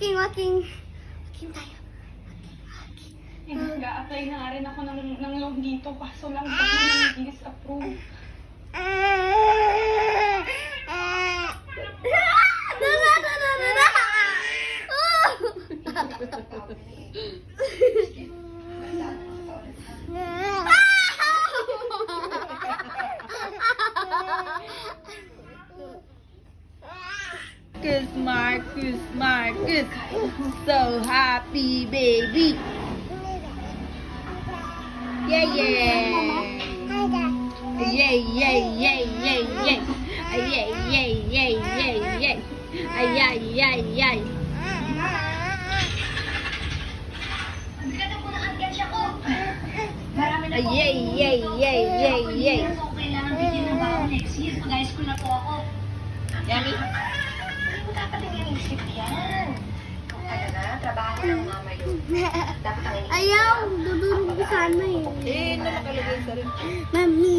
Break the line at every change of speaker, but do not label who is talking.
Walking tayo.
Eh, nag-a-apply na nga rin ako ng loan dito. Kaso lang, bakit nang disapprove?
Marcus, so happy, baby. Yeah. Ay.
Marami na po.
Yay.
So, kailangan bigyan ng baon next year. Mag-high school na po ako.
Yummy.
Hindi mo dapat inisip yan. Kung talaga, trabaho ng mama yun. Dapat ang inisip.
Ayaw, dudurog ko sana eh.
Eh, nakalagay sa rin.
Mami.